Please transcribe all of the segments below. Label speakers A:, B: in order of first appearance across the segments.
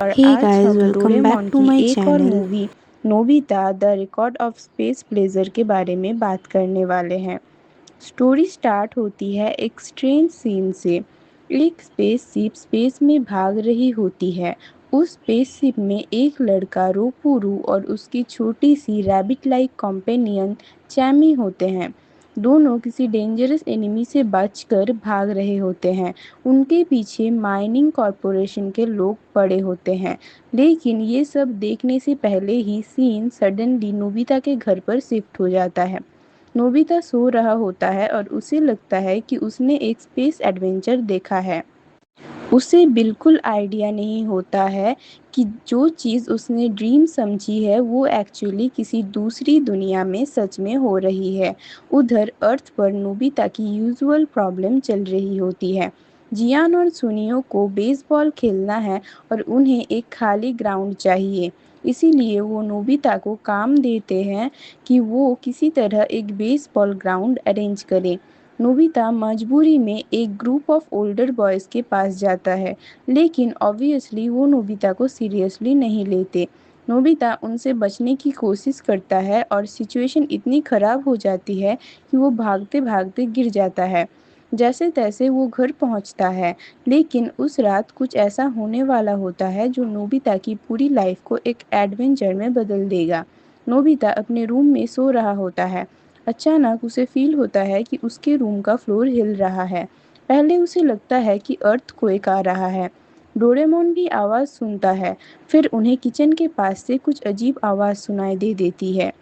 A: और
B: Hey
A: आज
B: guys,
A: हम
B: welcome back
A: डोरेमोन
B: to
A: की
B: my
A: एक और
B: channel.
A: Movie Nobita the record of space blazer के बारे में बात करने वाले हैं। स्टोरी स्टार्ट होती है एक स्ट्रेंज सीन से। एक स्पेसशिप स्पेस में भाग रही होती है। उस स्पेसशिप में एक लड़का रोपुरू और उसकी छोटी सी रैबिट लाइक कॉम्पेनियन चैमी होते हैं। दोनों किसी डेंजरस एनिमी से बचकर भाग रहे होते हैं। उनके पीछे माइनिंग कॉरपोरेशन के लोग पड़े होते हैं। लेकिन ये सब देखने से पहले ही सीन सडनली नोबिता के घर पर शिफ्ट हो जाता है। नोबिता सो रहा होता है और उसे लगता है कि उसने एक स्पेस एडवेंचर देखा है। उसे बिल्कुल आइडिया नहीं होता है कि जो चीज़ उसने ड्रीम समझी है वो एक्चुअली किसी दूसरी दुनिया में सच में हो रही है। उधर अर्थ पर नोबिता की यूजुअल प्रॉब्लम चल रही होती है। जियान और सुनियो को बेसबॉल खेलना है और उन्हें एक खाली ग्राउंड चाहिए। इसीलिए वो नोबिता को काम देते हैं कि वो किसी तरह एक बेसबॉल ग्राउंड अरेंज करे। नोबिता मजबूरी में एक ग्रुप ऑफ ओल्डर बॉयज़ के पास जाता है, लेकिन ऑब्वियसली वो नोबिता को सीरियसली नहीं लेते। नोबिता उनसे बचने की कोशिश करता है और सिचुएशन इतनी ख़राब हो जाती है कि वो भागते-भागते गिर जाता है। जैसे-तैसे वो घर पहुंचता है, लेकिन उस रात कुछ ऐसा होने वाला होता है जो नोबिता की पूरी लाइफ को एक एडवेंचर में बदल देगा। नोबिता अपने रूम में सो रहा होता है। अचानक उसे फील होता है कि उसके रूम का फ्लोर हिल रहा है। पहले उसे लगता है कि अर्थक्वेक आ रहा है। डोरेमोन भी आवाज़ सुनता है। फिर उन्हें किचन के पास से कुछ अजीब आवाज़ सुनाई दे देती है।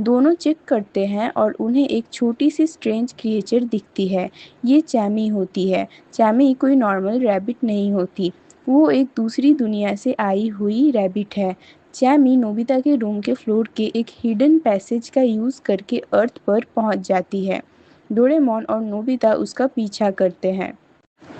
A: दोनों चेक करते हैं और उन्हें एक छोटी सी स्ट्रेंज क्रिएचर दिखती है। ये चैमी होती है। चैमी कोई नॉर्मल रैबिट नहीं होती। वो एक दूसरी दुनिया से आई हुई रैबिट है। चैमी नोबिता के रूम के फ्लोर के एक हिडन पैसेज का यूज़ करके अर्थ पर पहुंच जाती है। डोरेमोन और नोबिता उसका पीछा करते हैं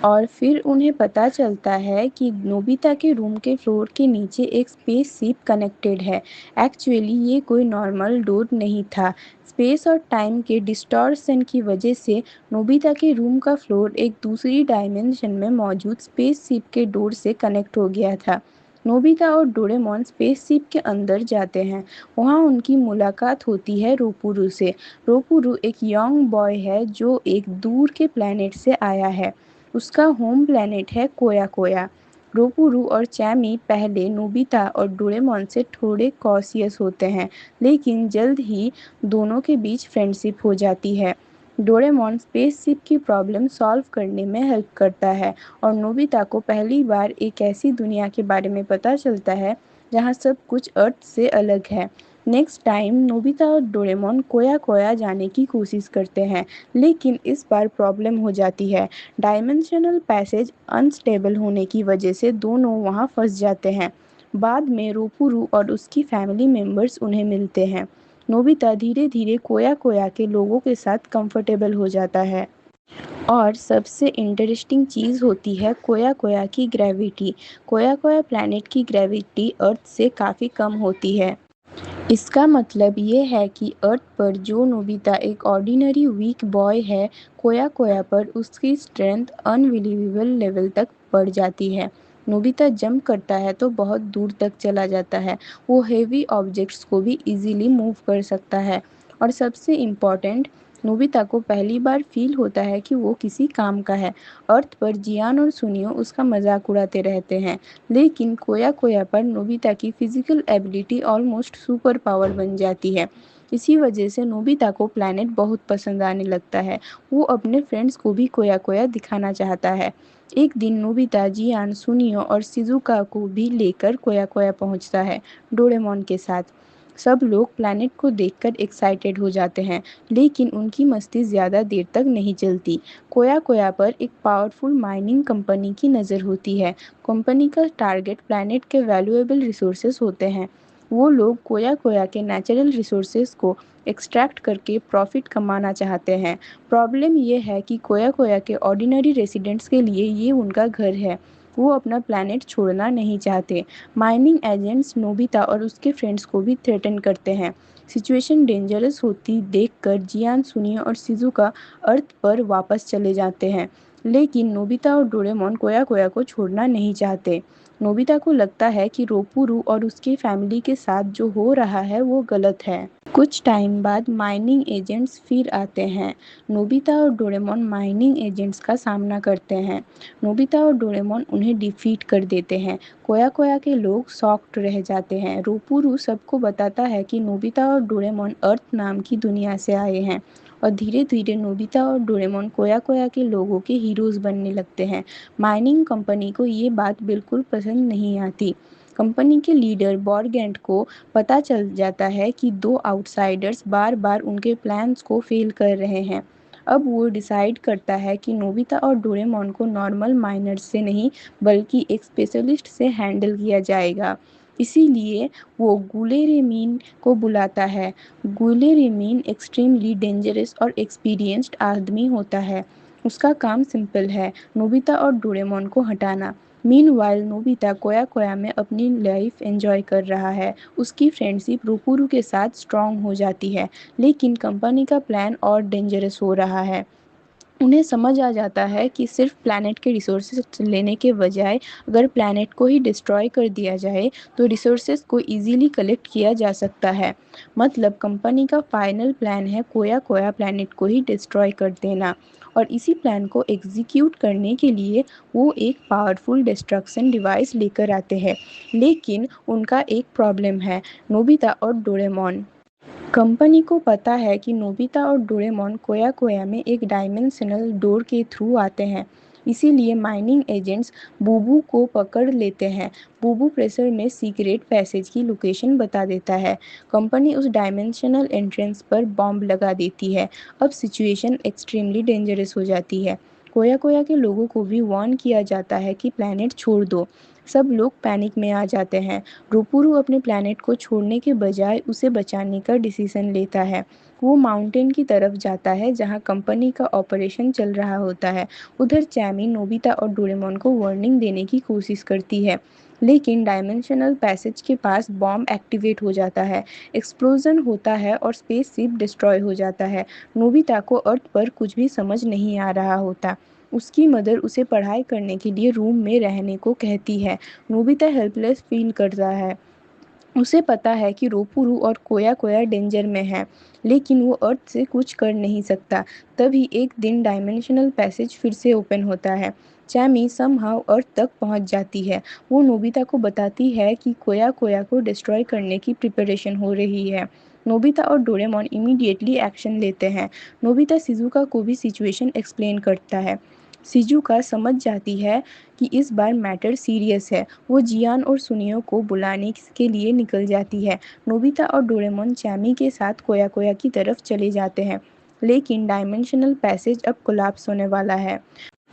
A: और फिर उन्हें पता चलता है कि नोबिता के रूम के फ्लोर के नीचे एक स्पेस शिप कनेक्टेड है। एक्चुअली ये कोई नॉर्मल डोर नहीं था। स्पेस और टाइम के डिस्टॉर्शन की वजह से नोबिता के रूम का फ्लोर एक दूसरी डायमेंशन में मौजूद स्पेस शिप के डोर से कनेक्ट हो गया था। नोबिता और डोरेमोन स्पेसशिप के अंदर जाते हैं। वहाँ उनकी मुलाकात होती है रोपुरू से। रोपुरू एक यंग बॉय है जो एक दूर के प्लेनेट से आया है। उसका होम प्लेनेट है कोया कोया। रोपुरू और चैमी पहले नोबिता और डोरेमोन से थोड़े कॉशियस होते हैं, लेकिन जल्द ही दोनों के बीच फ्रेंडशिप हो जाती है। डोरेमोन स्पेसशिप की प्रॉब्लम सॉल्व करने में हेल्प करता है और नोबिता को पहली बार एक ऐसी दुनिया के बारे में पता चलता है जहाँ सब कुछ अर्थ से अलग है। नेक्स्ट टाइम नोबिता और डोरेमोन कोया कोया जाने की कोशिश करते हैं, लेकिन इस बार प्रॉब्लम हो जाती है। डायमेंशनल पैसेज अनस्टेबल होने की वजह से दोनों वहाँ फंस जाते हैं। बाद में रोपुरू और उसकी फैमिली मेंबर्स उन्हें मिलते हैं। नोबिता धीरे धीरे कोया कोया के लोगों के साथ कंफर्टेबल हो जाता है। और सबसे इंटरेस्टिंग चीज़ होती है कोया कोया की ग्रेविटी। कोया कोया प्लैनेट की ग्रेविटी अर्थ से काफ़ी कम होती है। इसका मतलब ये है कि अर्थ पर जो नोबिता एक ऑर्डिनरी वीक बॉय है, कोया कोया पर उसकी स्ट्रेंथ अनबिलीवेबल लेवल तक बढ़ जाती है। नोबिता जंप करता है तो बहुत दूर तक चला जाता है। वो हेवी ऑब्जेक्ट्स को भी इजीली मूव कर सकता है। और सबसे इम्पॉर्टेंट, नोबिता को पहली बार फील होता है कि वो किसी काम का है। अर्थ पर जियान और सुनियो उसका मजाक उड़ाते रहते हैं, लेकिन कोया कोया पर नोबिता की physical ability almost super power बन जाती है। इसी वजह से नोबिता को प्लैनेट बहुत पसंद आने लगता है। वो अपने फ्रेंड्स को भी कोया कोया दिखाना चाहता है। एक दिन नोबिता जियान, सुनियो और शिजुका को भी लेकर कोया कोया पहुंचता है, डोरेमोन के साथ। सब लोग प्लैनेट को देखकर एक्साइटेड हो जाते हैं, लेकिन उनकी मस्ती ज़्यादा देर तक नहीं चलती। कोया कोया पर एक पावरफुल माइनिंग कंपनी की नज़र होती है। कंपनी का टारगेट प्लैनेट के वैल्यूएबल रिसोर्सेज होते हैं। वो लोग कोया कोया के नेचुरल रिसोर्सेज को एक्सट्रैक्ट करके प्रॉफिट कमाना चाहते हैं। प्रॉब्लम ये है कि कोया कोया के ऑर्डिनरी रेसिडेंट्स के लिए ये उनका घर है। वो अपना प्लैनेट छोड़ना नहीं चाहते। माइनिंग एजेंट्स नोबिता और उसके फ्रेंड्स को भी थ्रेटन करते हैं। सिचुएशन डेंजरस होती देखकर जियान, सुनियो और शिजुका अर्थ पर वापस चले जाते हैं, लेकिन नोबिता और डोरेमोन कोया कोया को छोड़ना नहीं चाहते। नोबिता को लगता है कि रोपुरू और उसके फैमिली के साथ जो हो रहा है वो गलत है। कुछ टाइम बाद माइनिंग एजेंट्स फिर आते हैं। नोबिता और डोरेमोन माइनिंग एजेंट्स का सामना करते हैं। नोबिता और डोरेमोन उन्हें डिफीट कर देते हैं। कोया कोया के लोग शॉक्ड रह जाते हैं। रोपुरू सबको बताता है कि नोबिता और डोरेमोन अर्थ नाम की दुनिया से आए हैं और धीरे धीरे नोबिता और डोरेमोन कोया कोया के लोगों के हीरोज बनने लगते हैं। माइनिंग कंपनी को ये बात बिल्कुल पसंद नहीं आती। कंपनी के लीडर बॉरगेंट को पता चल जाता है कि दो आउटसाइडर्स बार बार उनके प्लान्स को फेल कर रहे हैं। अब वो डिसाइड करता है कि नोबिता और डोरेमोन को नॉर्मल माइनर्स से नहीं बल्कि एक स्पेशलिस्ट से हैंडल किया जाएगा। इसीलिए वो गुलेरेमीन को बुलाता है। गुलेरेमीन एक्सट्रीमली डेंजरस और एक्सपीरियंस्ड आदमी होता है। उसका काम सिंपल है, नोबिता और डोरेमोन को हटाना। मीनवाइल नोबिता कोया कोया में अपनी लाइफ एंजॉय कर रहा है। उसकी फ्रेंडशिप रोपुरू के साथ स्ट्रांग हो जाती है, लेकिन कंपनी का प्लान और डेंजरस हो रहा है। उन्हें समझ आ जाता है कि सिर्फ प्लैनेट के रिसोर्सेज लेने के बजाय अगर प्लैनेट को ही डिस्ट्रॉय कर दिया जाए तो रिसोर्सेज को इजीली कलेक्ट किया जा सकता है। मतलब कंपनी का फाइनल प्लान है कोया कोया प्लैनेट को ही डिस्ट्रॉय कर देना। और इसी प्लान को एग्जीक्यूट करने के लिए वो एक पावरफुल डिस्ट्रक्शन डिवाइस लेकर आते हैं। लेकिन उनका एक प्रॉब्लम है, नोबिता और डोरेमोन। कंपनी को पता है कि नोबिता और डोरेमोन कोया कोया में एक डायमेंशनल डोर के थ्रू आते हैं। इसीलिए माइनिंग एजेंट्स बूबू को पकड़ लेते हैं। बूबू प्रेशर में सीक्रेट पैसेज की लोकेशन बता देता है। कंपनी उस डायमेंशनल एंट्रेंस पर बॉम्ब लगा देती है। अब सिचुएशन एक्सट्रीमली डेंजरस हो जाती है। कोया कोया के लोगों को भी वार्न किया जाता है कि प्लैनेट छोड़ दो। सब लोग पैनिक में आ जाते हैं। रोपुरू अपने प्लैनेट को छोड़ने के बजाय उसे बचाने का डिसीजन लेता है। वो माउंटेन की तरफ जाता है जहाँ कंपनी का ऑपरेशन चल रहा होता है। उधर चैमी नोबिता और डोरेमोन को वार्निंग देने की कोशिश करती है, लेकिन डायमेंशनल पैसेज के पास बॉम्ब एक्टिवेट हो जाता है। एक्सप्लोजन होता है और स्पेसशिप डिस्ट्रॉय हो जाता है। नोबिता को अर्थ पर कुछ भी समझ नहीं आ रहा होता। उसकी मदर उसे पढ़ाई करने के लिए रूम में रहने को कहती है। नोबिता हेल्पलेस फील कर रहा है। उसे पता है कि रोपुरू और कोया कोया डेंजर में है, लेकिन वो अर्थ से कुछ कर नहीं सकता। तभी एक दिन डायमेंशनल पैसेज फिर से ओपन होता है। चैमी समहाउ अर्थ तक पहुंच जाती है। वो नोबिता को बताती है कि कोया कोया को डिस्ट्रॉय करने की प्रिपरेशन हो रही है। नोबिता और डोरेमोन इमीडिएटली एक्शन लेते हैं। नोबिता शिजुका को भी सिचुएशन एक्सप्लेन करता है। शिजुका समझ जाती है कि इस बार मैटर सीरियस है। वो जियान और सुनियो को बुलाने के लिए निकल जाती है। नोबिता और डोरेमोन चैमी के साथ कोया कोया की तरफ चले जाते हैं, लेकिन डायमेंशनल पैसेज अब कोलैप्स होने वाला है।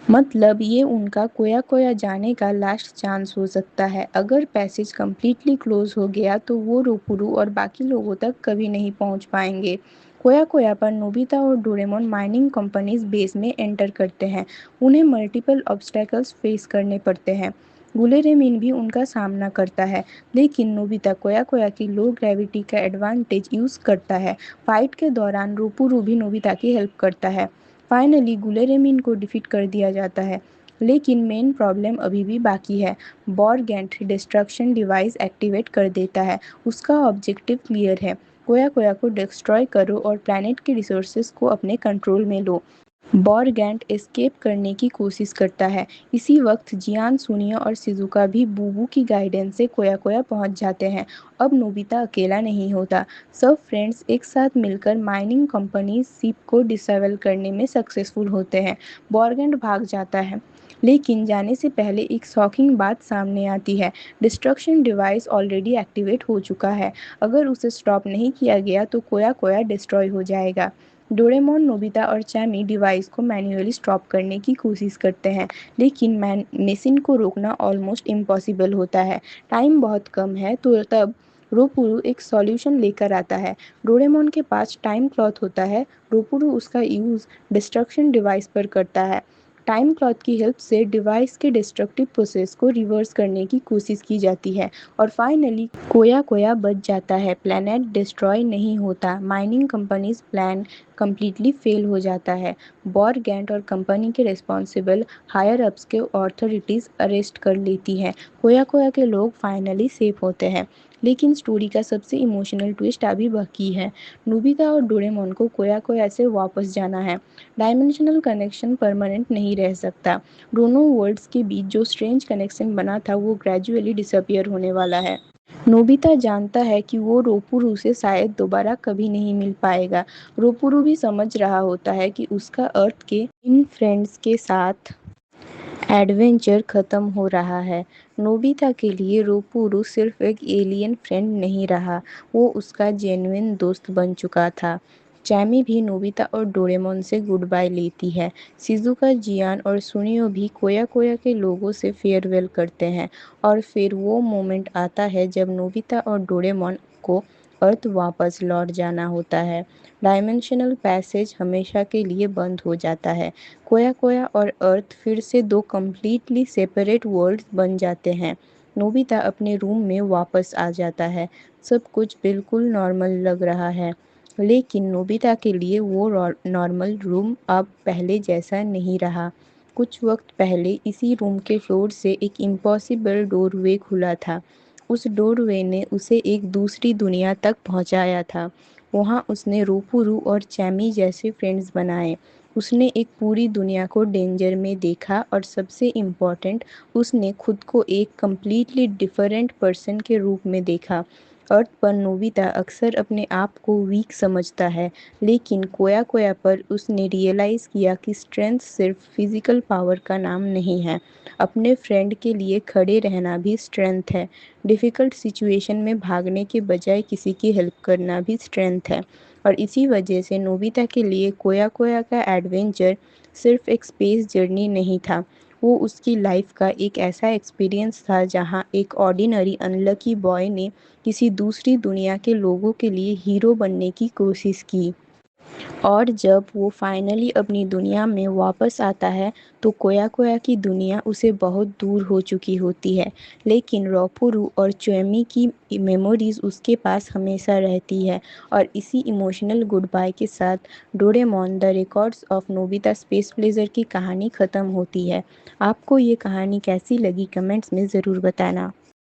A: मतलब ये उनका कोया कोया जाने का लास्ट चांस हो सकता है। अगर पैसेज कम्प्लीटली क्लोज हो गया तो वो रोपुरू और बाकी लोगों तक कभी नहीं पहुंच पाएंगे। कोया कोया पर नोबिता और डोरेमोन माइनिंग कंपनीज बेस में एंटर करते हैं। उन्हें मल्टीपल ऑब्स्टेकल्स फेस करने पड़ते हैं। गुलेरेमिन भी उनका सामना करता है, लेकिन नोबिता कोया कोया की लो ग्रेविटी का एडवांटेज यूज करता है। फाइट के दौरान रोपुरू भी नोबिता की हेल्प करता है। फाइनली गुलेरेमिन को डिफीट कर दिया जाता है, लेकिन मेन प्रॉब्लम अभी भी बाकी है। बॉरगेंट डिस्ट्रक्शन डिवाइस एक्टिवेट कर देता है। उसका ऑब्जेक्टिव क्लियर है, कोया कोया को डिस्ट्रॉय करो और प्लैनेट के रिसोर्सेज को अपने कंट्रोल में लो। बॉरगैंट एस्केप करने की कोशिश करता है। इसी वक्त जियान सुनियो और शिजुका भी बूबू की गाइडेंस से कोया कोया पहुंच जाते हैं। अब नोबिता अकेला नहीं होता। सब फ्रेंड्स एक साथ मिलकर माइनिंग कंपनी शिप को डिसेबल करने में सक्सेसफुल होते हैं। बॉरगैंट भाग जाता है, लेकिन जाने से पहले एक शॉकिंग बात सामने आती है। डिस्ट्रक्शन डिवाइस ऑलरेडी एक्टिवेट हो चुका है। अगर उसे स्टॉप नहीं किया गया तो कोया कोया डिस्ट्रॉय हो जाएगा। डोरेमोन नोबिता और चैमी डिवाइस को मैन्युअली स्टॉप करने की कोशिश करते हैं, लेकिन मशीन को रोकना ऑलमोस्ट इम्पॉसिबल होता है। टाइम बहुत कम है, तो तब रोपुरू एक सॉल्यूशन लेकर आता है। डोरेमोन के पास टाइम क्लॉथ होता है। रोपुरू उसका यूज़ डिस्ट्रक्शन डिवाइस पर करता है। टाइम क्लॉक की हेल्प से डिवाइस के डिस्ट्रक्टिव प्रोसेस को रिवर्स करने की कोशिश की जाती है और फाइनली कोया कोया बच जाता है। प्लैनेट डिस्ट्रॉय नहीं होता, mining companies plan completely fail हो जाता है। बॉरगेंट और कंपनी के रिस्पॉन्सिबल हायर अप्स के अथॉरिटीज़ अरेस्ट कर लेती है। कोया कोया के लोग फाइनली सेफ होते हैं। लेकिन स्टोरी का सबसे इमोशनल ट्विस्ट अभी बाकी है। नोबिता और डोरेमोन को कोया कोया से वापस जाना है। डायमेंशनल कनेक्शन परमानेंट नहीं रह सकता। दोनों वर्ल्ड्स के बीच जो स्ट्रेंज कनेक्शन बना था वो ग्रेजुअली डिसअपियर होने वाला है। नोबिता जानता है कि वो रोपुरू से शायद दोबारा कभी नहीं मिल पाएगा। रोपुरू भी समझ रहा होता है कि उसका अर्थ के इन फ्रेंड्स के साथ एडवेंचर खत्म हो रहा है। नोबिता के लिए रोपुरू सिर्फ एक एलियन फ्रेंड नहीं रहा, वो उसका जेन्युइन दोस्त बन चुका था। चैमी भी नोबिता और डोरेमोन से गुड बाय लेती है। शिजुका, जियान और सुनियो भी कोया कोया के लोगों से फेयरवेल करते हैं और फिर वो मोमेंट आता है जब नोबिता और डोरेमोन को अर्थ वापस लौट जाना होता है। डायमेंशनल पैसेज हमेशा के लिए बंद हो जाता है। कोया कोया और अर्थ फिर से दो कम्प्लीटली सेपरेट वर्ल्ड्स बन जाते हैं। नोबिता अपने रूम में वापस आ जाता है। सब कुछ बिल्कुल नॉर्मल लग रहा है, लेकिन नोबिता के लिए वो नॉर्मल रूम अब पहले जैसा नहीं रहा। कुछ वक्त पहले इसी रूम के फ्लोर से एक इम्पॉसिबल डोरवे खुला था। उस डोरवे ने उसे एक दूसरी दुनिया तक पहुंचाया था। वहां उसने रोपुरू और चैमी जैसे फ्रेंड्स बनाए। उसने एक पूरी दुनिया को डेंजर में देखा और सबसे इम्पोर्टेंट, उसने खुद को एक कम्प्लीटली डिफरेंट पर्सन के रूप में देखा। अर्थ पर नोबिता अक्सर अपने आप को वीक समझता है, लेकिन कोया कोया पर उसने रियलाइज़ किया कि स्ट्रेंथ सिर्फ फिजिकल पावर का नाम नहीं है। अपने फ्रेंड के लिए खड़े रहना भी स्ट्रेंथ है। डिफ़िकल्ट सिचुएशन में भागने के बजाय किसी की हेल्प करना भी स्ट्रेंथ है। और इसी वजह से नोबिता के लिए कोया कोया का एडवेंचर सिर्फ एक स्पेस जर्नी नहीं था, वो उसकी लाइफ का एक ऐसा एक्सपीरियंस था जहाँ एक ऑर्डिनरी अनलकी बॉय ने किसी दूसरी दुनिया के लोगों के लिए हीरो बनने की कोशिश की। और जब वो फाइनली अपनी दुनिया में वापस आता है तो कोया कोया की दुनिया उसे बहुत दूर हो चुकी होती है, लेकिन रोपुरू और चोएमी की मेमोरीज उसके पास हमेशा रहती है। और इसी इमोशनल गुड बाय के साथ Doraemon the records of Nobita space blazer की कहानी ख़त्म होती है। आपको ये कहानी कैसी लगी कमेंट्स में ज़रूर बताना।